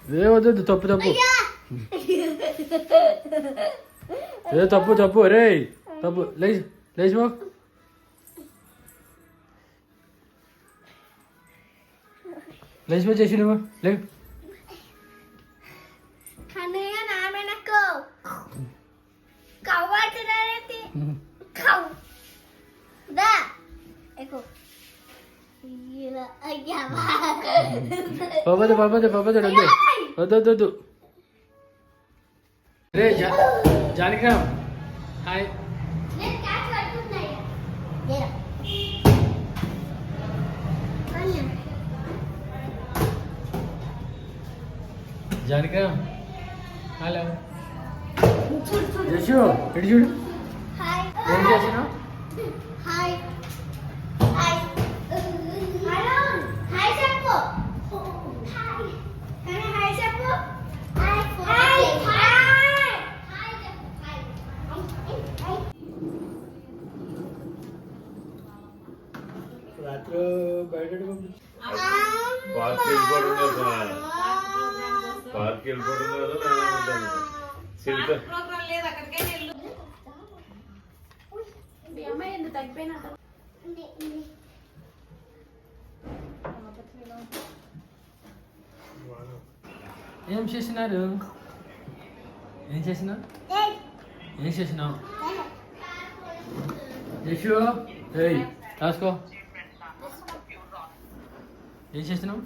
ఏ వద్దు తప్పు తప్పు ఏ తప్పు తప్పు రే తప్పు లేచి లేచిపో లేచిపో చేసి నువ్వు లేవు పబ్బదు పబ్బదు పబ్బదు వద్దు వద్దు వద్దు వద్దు రే జానకి హాయ్ జానకి హలో యశు ఇటు చూడు ఏం చేస్తున్నావు రాత్రి బయట పార్క్ వెళ్ళిపోవడం కదా పార్క్ వెళ్ళిపోవడం కదా ఏం చేసినారు ఏం చేసినావు ఏం చేసినావు యశు ఏయ్ రాసుకో ఏం చేస్తున్నావు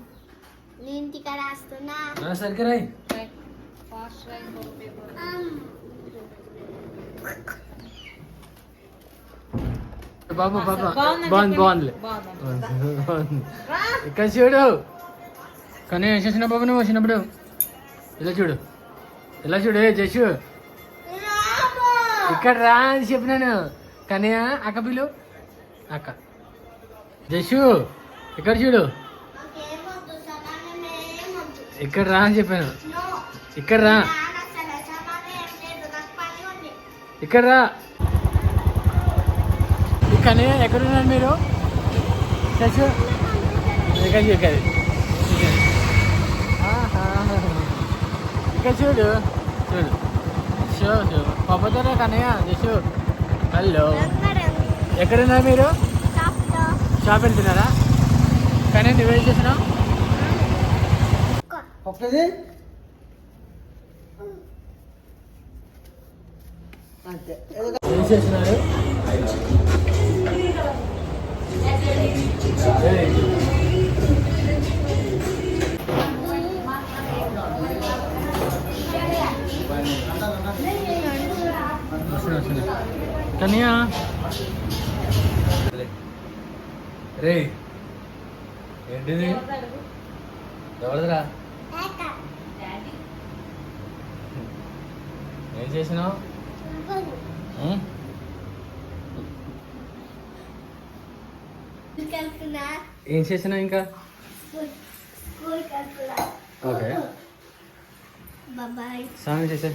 ఇంటికి రాస్తున్నా సరిగ్గా రాయి బాబు బాబా బాగుంది బాగుందిలే ఇక్కడ చూడు కానీ ఏం చేసిన బాబు నువ్వు వచ్చినప్పుడు ఇలా చూడు ఇలా చూడు జషు ఇక్కడ రా అని చెప్పినాను కానీ అక్క పిలు అక్క జషు ఇక్కడ చూడు ఇక్కడ రా అని చెప్పాను ఇక్కడ రా ఇక్కడ రా కానీ ఎక్కడున్నారు మీరు జషు ఇక్కడ ఇక్కడ ఇక్కడ చూడు చూడు షో షో పప్పుతారా కన్నయ్య జషు హలో ఎక్కడున్నారు మీరు షాప్ వెళ్తున్నారా కానీ నువ్వేం చేస్తున్నావు ఒక్కది ఏం చేస్తున్నారు కన్యా రే ఏంటిది ఎవరిదిరా ఏం చేసినావు ఏం చేసినా ఇంకా ఓకే స్నానం చేసే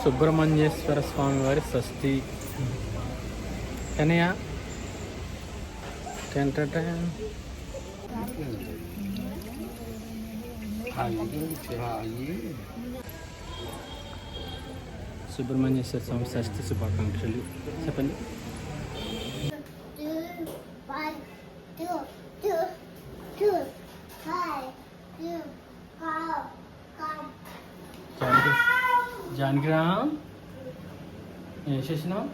సుబ్రహ్మణ్యేశ్వర స్వామి వారి షష్ఠి కనయ్య సుబ్రహ్మణ్యేశ్వర స్వామి షష్ఠి శుభాకాంక్షలు చెప్పండి జానకిరామ్ ఏం చేసినావు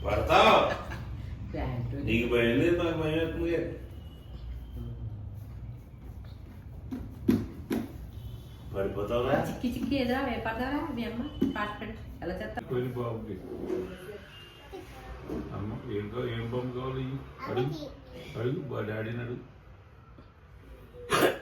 పడతావు ప్యాంటు. నీకు భయం లేదు నాకు భయం అవుతుంది పడిపోతావురా చిక్కి చిక్కి ఎదురా వేపడతారా మీ అమ్మ పాట పెట్టి ఎలా చేస్తా వెళ్ళి బాగుంది అమ్మ ఏం బొమ్మ కావాలి అడుగు అడుగు డాడీని అడుగు